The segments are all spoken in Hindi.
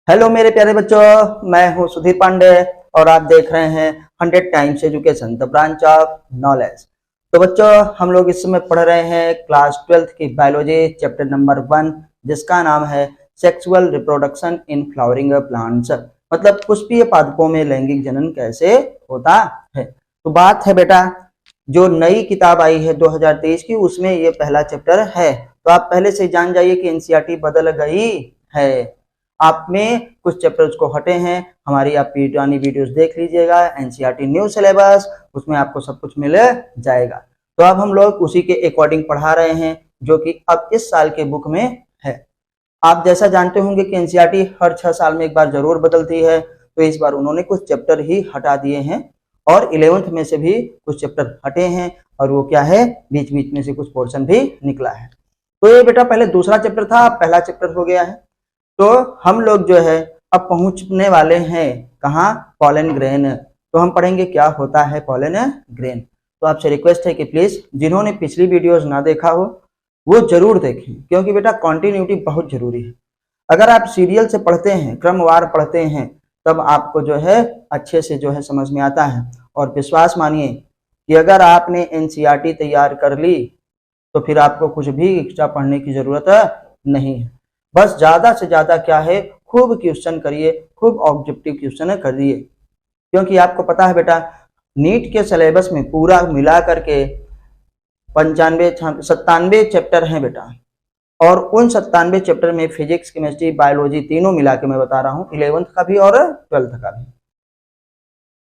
हेलो मेरे प्यारे बच्चों, मैं हूं सुधीर पांडे और आप देख रहे हैं 100 times education the branch of knowledge. तो बच्चों, हम लोग इस समय पढ़ रहे हैं क्लास 12th की बायोलॉजी चैप्टर नंबर 1, जिसका नाम है sexual reproduction in flowering plants, मतलब पुष्पीय पादपों में लैंगिक जनन कैसे होता है। तो बात है बेटा, जो नई किताब आई है 2023 की, उसमें ये पहला चैप्टर है। तो आप पहले से जान जाइए कि एनसीईआरटी बदल गई है। आप में कुछ चैप्टर्स को हटे हैं, हमारी आप पुरानी वीडियोस देख लीजिएगा, एनसीईआरटी न्यू सिलेबस, उसमें आपको सब कुछ मिल जाएगा। तो अब हम लोग उसी के अकॉर्डिंग पढ़ा रहे हैं, जो कि अब इस साल के बुक में है। आप जैसा जानते होंगे कि एनसीईआरटी हर 6 साल में एक बार जरूर बदलती है, तो इस बार उन्होंने कुछ चैप्टर ही हटा दिए हैं और 11th में से भी कुछ चैप्टर हटे हैं, और वो क्या है, बीच बीच में से कुछ पोर्शन भी निकला है। तो ये बेटा पहले दूसरा चैप्टर था, पहला चैप्टर हो गया है। तो हम लोग जो है अब पहुंचने वाले हैं कहाँ, पॉलन ग्रेन। तो हम पढ़ेंगे क्या होता है पॉलन ग्रेन। तो आपसे रिक्वेस्ट है कि प्लीज जिन्होंने पिछली वीडियोस ना देखा हो वो जरूर देखें, क्योंकि बेटा कंटिन्यूटी बहुत जरूरी है। अगर आप सीरियल से पढ़ते हैं, क्रमवार पढ़ते हैं, तब आपको जो है अच्छे से जो है समझ में आता है। और विश्वास मानिए कि अगर आपने एनसीईआरटी तैयार कर ली तो फिर आपको कुछ भी एक्स्ट्रा पढ़ने की जरूरत नहीं है। बस ज्यादा से ज्यादा क्या है, खूब क्वेश्चन करिए, खूब ऑब्जेक्टिव क्वेश्चन करिए, क्योंकि आपको पता है बेटा नीट के सिलेबस में पूरा मिला करके 97 चैप्टर हैं बेटा, और उन 97 चैप्टर में फिजिक्स, केमिस्ट्री, बायोलॉजी तीनों मिला के मैं बता रहा हूँ, 11th का भी और 12th का भी।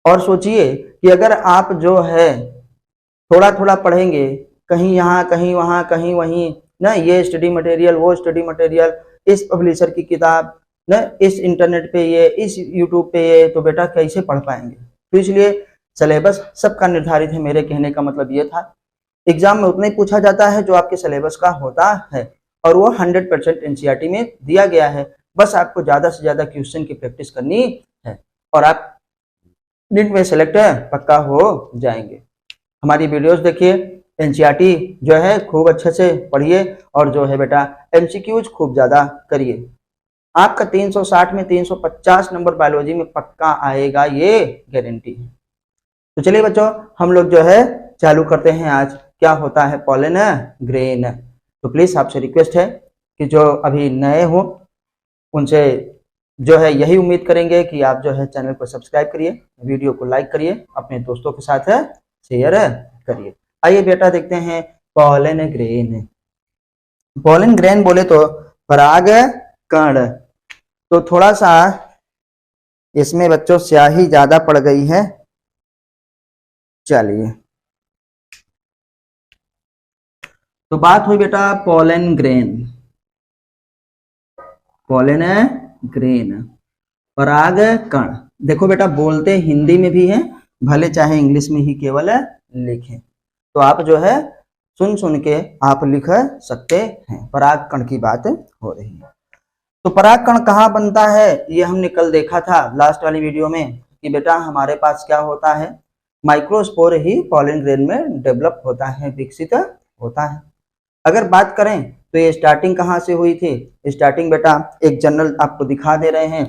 और सोचिए कि अगर आप जो है थोड़ा थोड़ा पढ़ेंगे, कहीं यहाँ कहीं वहाँ कहीं वहीं ना, ये स्टडी मटेरियल, वो स्टडी मटेरियल, इस पब्लिशर की किताब ना, इस इंटरनेट पे ये, इस यूट्यूब पे ये, तो बेटा कैसे पढ़ पाएंगे। तो इसलिए सिलेबस सबका निर्धारित है। मेरे कहने का मतलब ये था, एग्जाम में उतना ही पूछा जाता है जो आपके सिलेबस का होता है, और वो 100% एनसीईआरटी में दिया गया है। बस आपको ज्यादा से ज्यादा क्वेश्चन की प्रैक्टिस करनी है और आप नीट में सेलेक्ट पक्का हो जाएंगे। हमारी वीडियोस देखिए, एनसीईआरटी जो है खूब अच्छे से पढ़िए, और जो है बेटा एमसीक्यूज खूब ज्यादा करिए। आपका 360 में 350 नंबर बायोलॉजी में पक्का आएगा, ये गारंटी है। तो चलिए बच्चों, हम लोग जो है चालू करते हैं आज क्या होता है पॉलन ग्रेन। तो प्लीज आपसे रिक्वेस्ट है कि जो अभी नए हो उनसे जो है यही उम्मीद करेंगे कि आप जो है चैनल को सब्सक्राइब करिए, वीडियो को लाइक करिए, अपने दोस्तों के साथ शेयर करिए। आइए बेटा देखते हैं पॉलन ग्रेन। पॉलन ग्रेन बोले तो पराग कण। तो थोड़ा सा इसमें बच्चों स्याही ज्यादा पड़ गई है, चलिए। तो बात हुई बेटा पॉलन ग्रेन, पॉलन ग्रेन, पराग कण। देखो बेटा बोलते हिंदी में भी है, भले चाहे इंग्लिश में ही केवल लिखें, तो आप जो है सुन सुन के आप लिख सकते हैं। पराग कण की बात हो रही है। तो पराग कण कहाँ बनता है, ये हमने कल देखा था लास्ट वाली वीडियो में, कि बेटा हमारे पास क्या होता है, माइक्रोस्पोर ही पॉलन ग्रेन में डेवलप होता है, विकसित होता है। अगर बात करें तो ये स्टार्टिंग कहाँ से हुई थी। स्टार्टिंग बेटा एक जनरल आपको दिखा दे रहे हैं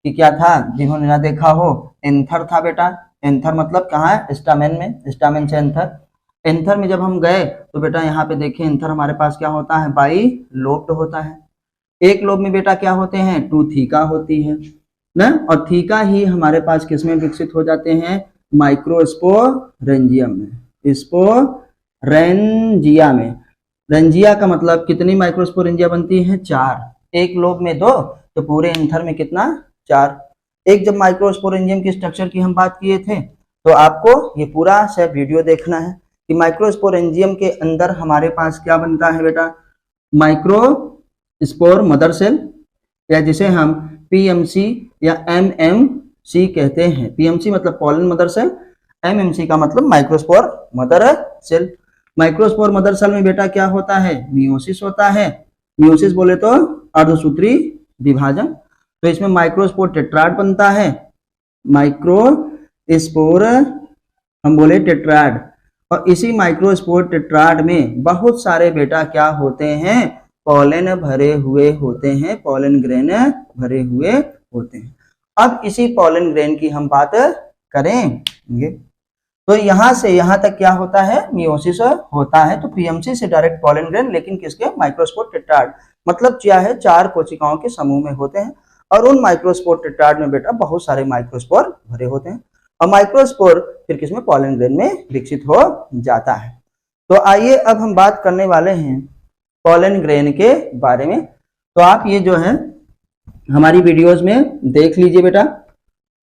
कि क्या था, जिन्होंने ना देखा हो, एंथर था बेटा। एंथर मतलब कहाँ है, स्टामेन में, स्टामेन से एंथर। एंथर में जब हम गए तो बेटा यहाँ पे देखिए, एंथर हमारे पास क्या होता है, बाई लोब्ड होता है। एक लोब में बेटा क्या होते हैं, 2 थीका होती है ना, और थीका ही हमारे पास किसमें विकसित हो जाते हैं, माइक्रोस्पोरेंजियम में, स्पोरेंजिया में। रेंजिया का मतलब कितनी माइक्रोस्पोरेंजिया बनती है, 4। एक लोब में 2, तो पूरे एंथर में कितना, 4। एक जब माइक्रोस्पोरेंजियम की स्ट्रक्चर की हम बात किए थे, तो आपको ये पूरा से वीडियो देखना है कि माइक्रोस्पोरेंजियम के अंदर हमारे पास क्या बनता है बेटा, माइक्रोस्पोर मदर सेल, या जिसे हम पीएमसी या एमएमसी कहते हैं। पीएमसी मतलब पॉलन मदर सेल, एमएमसी का मतलब microspore mother cell. Microspore mother cell में बेटा क्या होता है, मियोसिस होता है। मियोसिस बोले तो अर्धसूत्री विभाजन। तो इसमें माइक्रोस्पोर टेट्राड बनता है, माइक्रोस्पोर हम बोले टेट्राड, और इसी माइक्रोस्पोर टेट्राड में बहुत सारे बेटा क्या होते हैं, पॉलन भरे हुए होते हैं, पॉलन ग्रेन भरे हुए होते हैं। अब इसी पॉलन ग्रेन की हम बात करेंगे तो यहाँ से यहाँ तक क्या होता है, मियोसिस होता है। तो पीएमसी से डायरेक्ट पॉलन ग्रेन, लेकिन किसके, माइक्रोस्पोर टेट्राड, मतलब क्या है, 4 कोशिकाओं के समूह में होते हैं और उन माइक्रोस्पोर टेट्राड में बेटा बहुत सारे माइक्रोस्पोर भरे होते हैं और माइक्रोस्पोर फिर किसमें, पॉलन ग्रेन में विकसित हो जाता है। तो आइए अब हम बात करने वाले हैं पॉलन ग्रेन के बारे में। तो आप ये जो है हमारी वीडियोस में देख लीजिए बेटा,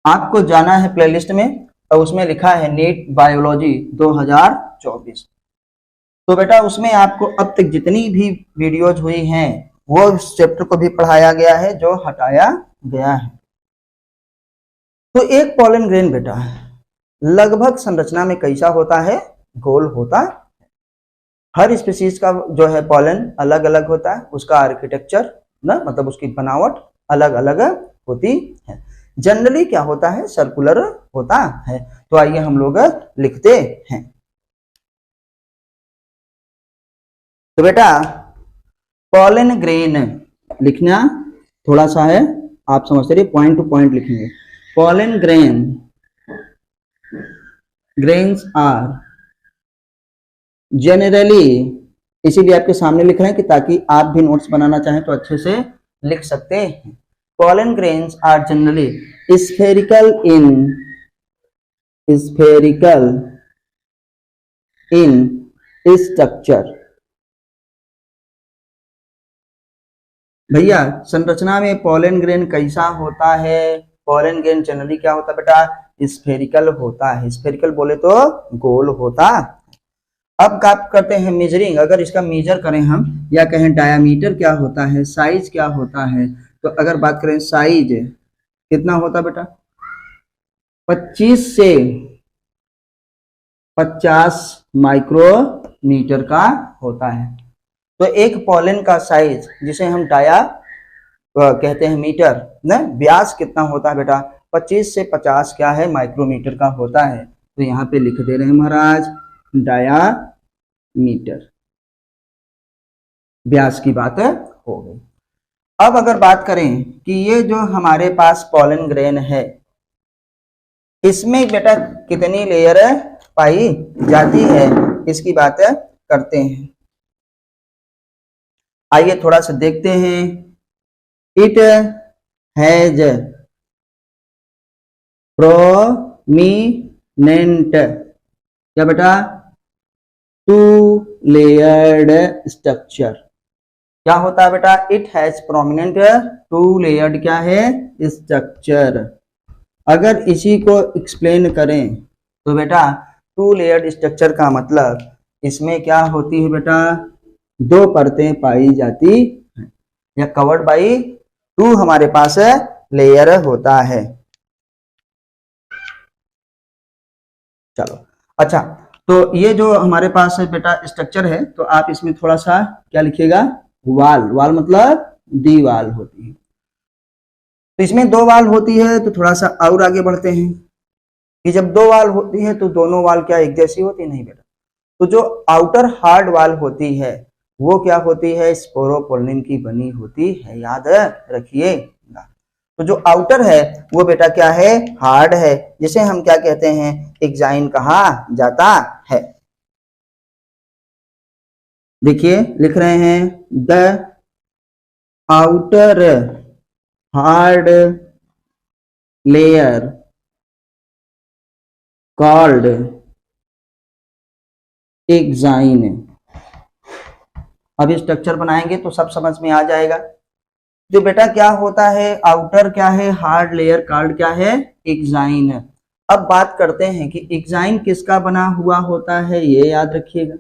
आपको जाना है प्लेलिस्ट में और उसमें लिखा है नीट बायोलॉजी 2024। तो बेटा उसमें आपको अब तक जितनी भी वीडियोज हुई हैं वो इस चैप्टर को भी पढ़ाया गया है जो हटाया गया है। तो एक पॉलन ग्रेन बेटा लगभग संरचना में कैसा होता है, गोल होता है। हर स्पीशीज का जो है पॉलन अलग अलग होता है, उसका आर्किटेक्चर ना, मतलब उसकी बनावट अलग अलग होती है। जनरली क्या होता है, सर्कुलर होता है। तो आइए हम लोग लिखते हैं। तो बेटा पॉलन ग्रेन लिखना थोड़ा सा है, आप समझते रहिए, पॉइंट टू पॉइंट लिखेंगे। पॉलन ग्रेन्स आर जनरली, इसीलिए आपके सामने लिख रहे हैं कि ताकि आप भी नोट्स बनाना चाहें तो अच्छे से लिख सकते हैं। Pollen grains are generally spherical in structure। भैया संरचना में पॉलन ग्रेन कैसा होता है, पॉलन ग्रेन जनरली क्या होता है बेटा, स्फेरिकल होता है। स्फेरिकल बोले तो गोल होता। अब बात करते हैं मेजरिंग, अगर इसका मेजर करें हम या कहें डायामीटर क्या होता है, साइज क्या होता है, तो अगर बात करें साइज कितना होता बेटा, 25 से 50 माइक्रोमीटर का होता है। तो एक पॉलन का साइज जिसे हम डाया कहते हैं मीटर ना, व्यास कितना होता है बेटा, 25 से 50 क्या है, माइक्रोमीटर का होता है। तो यहाँ पे लिख दे रहे हैं महाराज डायामीटर, व्यास की बात हो गई। अब अगर बात करें कि ये जो हमारे पास पॉलन ग्रेन है इसमें बेटा कितनी लेयर पाई जाती है, इसकी बात करते हैं। आइए थोड़ा सा देखते हैं। इट हैज प्रोमिनेंट क्या बेटा, 2 लेयर्ड स्ट्रक्चर। क्या होता है बेटा, इट हैज प्रोमिनेंट 2 लेयर्ड क्या है, स्ट्रक्चर। अगर इसी को एक्सप्लेन करें तो बेटा 2 लेयर्ड स्ट्रक्चर का मतलब इसमें क्या होती है बेटा, 2 परतें पाई जाती है या कवर्ड बाई 2 हमारे पास लेयर होता है। चलो अच्छा, तो ये जो हमारे पास है बेटा स्ट्रक्चर है, तो आप इसमें थोड़ा सा क्या लिखिएगा, वाल मतलब दीवाल होती है। तो इसमें 2 वाल होती है, तो थोड़ा सा और आगे बढ़ते हैं कि जब 2 वाल होती है तो दोनों वाल क्या एक जैसी होती है, नहीं बेटा। तो जो आउटर हार्ड वाल होती है वो क्या होती है, स्पोरोपोलिन की बनी होती है, याद रखिएगा। तो जो आउटर है वो बेटा क्या है, हार्ड है, जिसे हम क्या कहते हैं, एक्साइन कहा जाता है। देखिए लिख रहे हैं the outer hard layer called exine. अब स्ट्रक्चर बनाएंगे तो सब समझ में आ जाएगा। जो बेटा क्या होता है, आउटर क्या है, हार्ड लेयर कॉल्ड क्या है, एक्साइन। अब बात करते हैं कि एक्साइन किसका बना हुआ होता है, ये याद रखिएगा।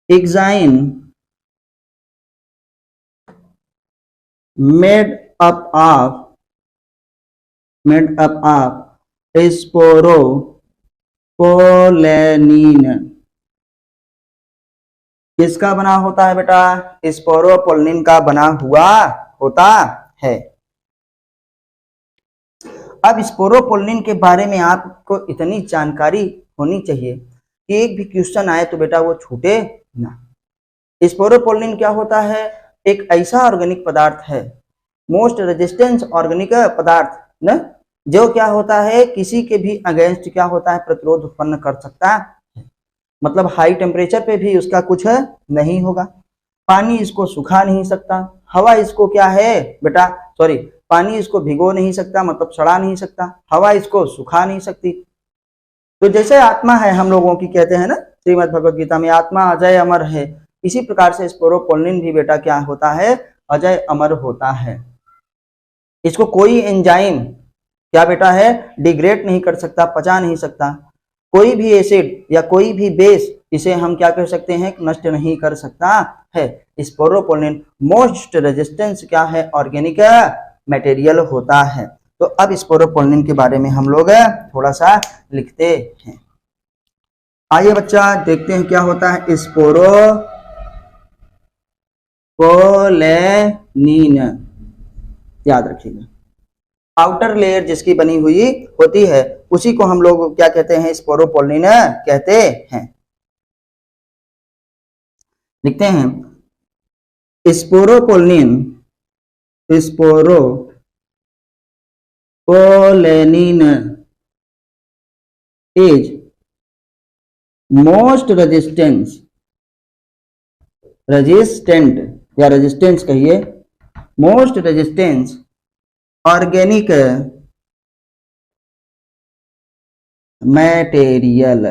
Exine made up of sporopollenin. किसका बना होता है बेटा, स्पोरोपोलिन का बना हुआ होता है। अब स्पोरोपोलिन के बारे में आपको इतनी जानकारी होनी चाहिए कि एक भी क्वेश्चन आए तो बेटा वो छूटे ना। स्पोरोपोलिन क्या होता है, एक ऐसा ऑर्गेनिक पदार्थ है मोस्ट रेजिस्टेंस ऑर्गेनिक पदार्थ न, जो क्या होता है किसी के भी अगेंस्ट क्या होता है प्रतिरोध उत्पन्न कर सकता है, मतलब हाई टेम्परेचर पे भी उसका कुछ नहीं होगा। पानी इसको सुखा नहीं सकता, हवा इसको क्या है बेटा, सॉरी, पानी इसको भिगो नहीं सकता मतलब सड़ा नहीं सकता, हवा इसको सुखा नहीं सकती। तो जैसे आत्मा है हम लोगों की, कहते हैं ना श्रीमद् भगवद गीता में आत्मा अजय अमर है, इसी प्रकार से स्पोरोपोलिन भी बेटा क्या होता है, अजय अमर होता है। इसको कोई एंजाइम क्या बेटा है डिग्रेड नहीं कर सकता, पचा नहीं सकता। कोई भी एसिड या कोई भी बेस इसे हम क्या कर सकते हैं, नष्ट नहीं कर सकता है। स्पोरोपोलिन मोस्ट रेजिस्टेंस क्या है, ऑर्गेनिक मटेरियल होता है। तो अब स्पोरोपोलिन के बारे में हम लोग थोड़ा सा लिखते हैं। आइए बच्चा देखते हैं क्या होता है स्पोरोपोलेनिन, याद रखिएगा। आउटर लेयर जिसकी बनी हुई होती है उसी को हम लोग क्या कहते हैं, स्पोरोपोलिन कहते हैं। लिखते हैं sporopollenin, sporopollenin is most resistant या रेजिस्टेंस कहिए, मोस्ट रेजिस्टेंस ऑर्गेनिक मटेरियल।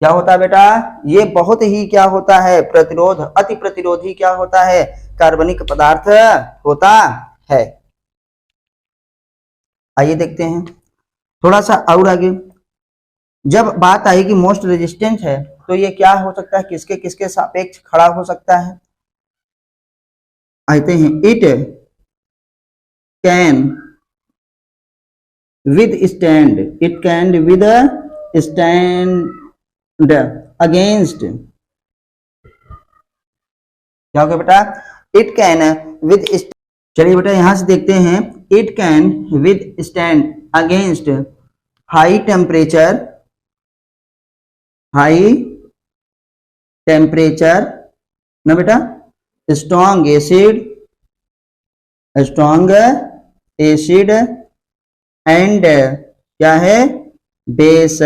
क्या होता है बेटा, ये बहुत ही क्या होता है, प्रतिरोध अति प्रतिरोधी क्या होता है, कार्बनिक पदार्थ होता है। आइए देखते हैं थोड़ा सा और आगे। जब बात आएगी मोस्ट रेजिस्टेंट है तो ये क्या हो सकता है, किसके किसके सापेक्ष खड़ा हो सकता है। आते हैं, it can withstand, it can withstand against, क्या होगा बेटा, it can withstand। चलिए बेटा यहां से देखते हैं, it can withstand against high temperature ना बेटा, strong acid एंड क्या है, base,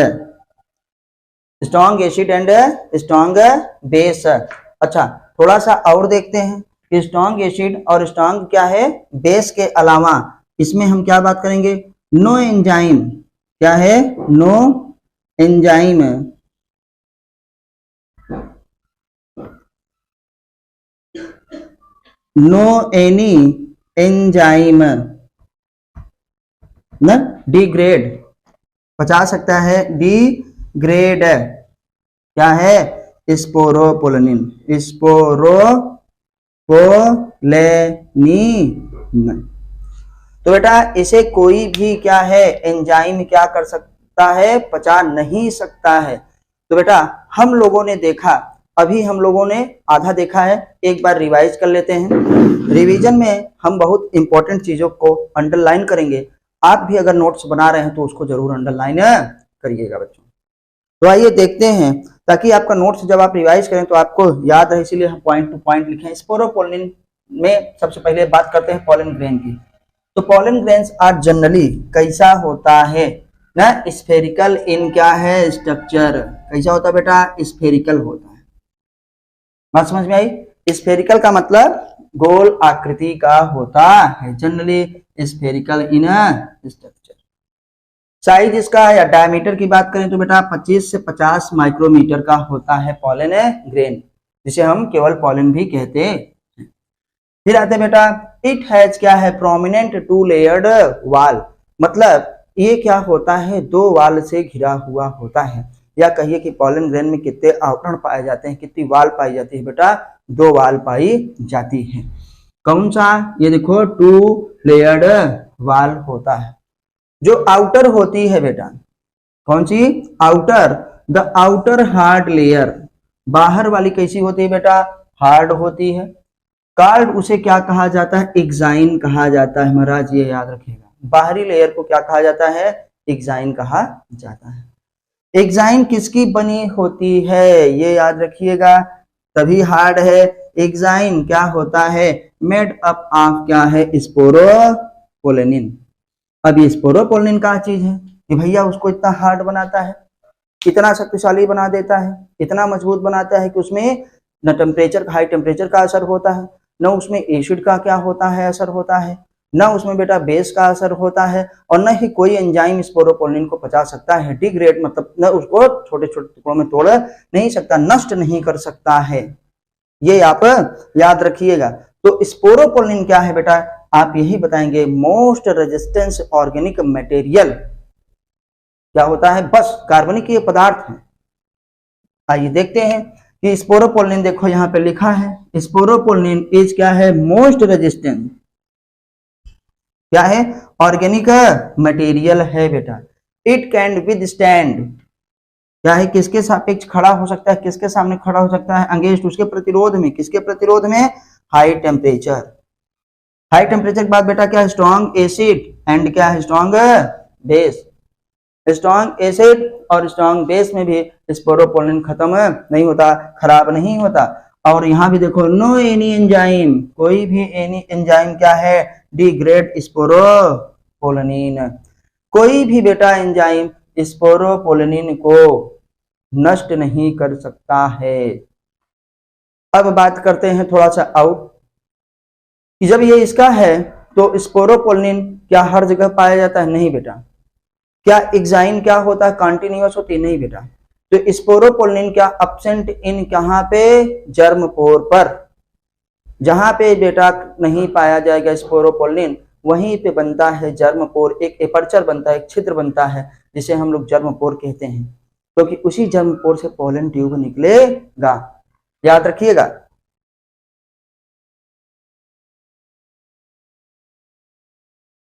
strong acid and strong base. अच्छा थोड़ा सा और देखते हैं कि स्ट्रॉन्ग एसिड और स्ट्रॉन्ग क्या है, बेस के अलावा इसमें हम क्या बात करेंगे, नो एंजाइम, क्या है, no enzyme no any enzyme न डिग्रेड, पचा सकता है, डिग्रेड क्या है, स्पोरोपोलिन, स्पोरोपोलेनिन। तो बेटा इसे कोई भी क्या है एंजाइम क्या कर सकता है, पचा नहीं सकता है। तो बेटा हम लोगों ने देखा, अभी हम लोगों ने आधा देखा है, एक बार रिवाइज कर लेते हैं। रिवीजन में हम बहुत इंपॉर्टेंट चीजों को अंडरलाइन करेंगे, आप भी अगर नोट्स बना रहे हैं तो उसको जरूर अंडरलाइन करिएगा बच्चों। तो आइए देखते हैं, ताकि आपका नोट्स जब आप रिवाइज करें तो आपको याद रहे, इसीलिए हम पॉइंट टू पॉइंट लिखे। स्पोरोपोलिन में सबसे पहले बात करते हैं पोलन ग्रेन की। तो पोलन ग्रेन्स आर जनरली कैसा होता है ना, स्फेरिकल इन क्या है स्ट्रक्चर, कैसा होता है बेटा, स्फेरिकल होता है। बात समझ में आई, स्फेरिकल का मतलब गोल आकृति का होता है, generally spherical in structure. Size इसका या डायमीटर की बात करें तो बेटा 25 से 50 माइक्रोमीटर का होता है पोलन ग्रेन, जिसे हम केवल पोलन भी कहते हैं। फिर आते हैं बेटा, इट हैज क्या है, प्रोमिनेंट टू लेयर्ड वाल, मतलब ये क्या होता है, दो वाल से घिरा हुआ होता है। या कहिए कि पोलन ग्रेन में कितने आवरण पाए जाते हैं, कितनी वाल पाई जाती है बेटा, 2 वाल पाई जाती है। कौन सा, ये देखो 2 लेयर्ड वाल होता है। जो आउटर होती है बेटा, कौन सी, outer, the outer hard layer, बाहर वाली कैसी होती है बेटा, हार्ड होती है। कार्ड उसे क्या कहा जाता है, एक्साइन कहा जाता है महाराज, ये याद रखिएगा। बाहरी लेयर को क्या कहा जाता है, एक्साइन कहा जाता है। एक्साइन किसकी बनी होती है, ये याद रखिएगा, तभी हार्ड है। एग्जाइम क्या होता है, मेड अप ऑफ क्या है, स्पोरोपोलिन। अब ये स्पोरोपोलिन क्या चीज है कि भैया उसको इतना हार्ड बनाता है, इतना शक्तिशाली बना देता है, इतना मजबूत बनाता है कि उसमें न टेम्परेचर हाई टेम्परेचर का असर होता है, न उसमें एसिड का क्या होता है असर होता है, न उसमें बेटा बेस का असर होता है, और न ही कोई एंजाइम स्पोरोपोलिन को पचा सकता है, डिग्रेड मतलब न उसको छोटे छोटे टुकड़ों में तोड़ नहीं सकता, नष्ट नहीं कर सकता है। ये आप याद रखिएगा। तो स्पोरोपोलिन क्या है बेटा, आप यही बताएंगे, मोस्ट रेजिस्टेंस ऑर्गेनिक मटेरियल क्या होता है, बस कार्बनिक ये पदार्थ है। आइए देखते हैं कि स्पोरोपोलिन, देखो यहाँ पे लिखा है स्पोरोपोलिन इज क्या है, मोस्ट रेजिस्टेंट क्या है, ऑर्गेनिक मटेरियल है बेटा। इट कैन विदस्टैंड क्या है, किसके सापेक्ष खड़ा हो सकता है, किसके सामने खड़ा हो सकता है, अगेंस्ट उसके प्रतिरोध में, किसके प्रतिरोध में, हाई टेम्परेचर। हाई टेम्परेचर के बाद बेटा क्या है, स्ट्रॉन्ग एसिड एंड क्या है, स्ट्रॉन्ग बेस। स्ट्रॉन्ग एसिड और स्ट्रॉन्ग बेस में भी स्पोरोपोलिन खत्म नहीं होता, खराब नहीं होता। और यहाँ भी देखो, नो एनी एंजाइम, कोई भी एनी एंजाइम क्या है, डिग्रेड स्पोरोपोलिन, कोई भी बेटा एंजाइम स्पोरोपोलिन को नष्ट नहीं कर सकता है। अब बात करते हैं थोड़ा सा आउट, जब ये इसका है तो स्पोरोपोलिन क्या हर जगह पाया जाता है, नहीं बेटा। क्या एग्जाइम क्या होता है, कंटिन्यूअस होती है, नहीं बेटा। तो स्पोरोपोलिन क्या एब्सेंट इन कहां पे, जर्म पोर पर। जहां पे बेटा नहीं पाया जाएगा स्पोरोपोलिन, वहीं पे बनता है जर्म पोर, एक एपर्चर बनता है, एक छिद्र बनता है, जिसे हम लोग जर्म पोर कहते हैं, क्योंकि उसी जर्म पोर से पोलन ट्यूब निकलेगा, याद रखिएगा।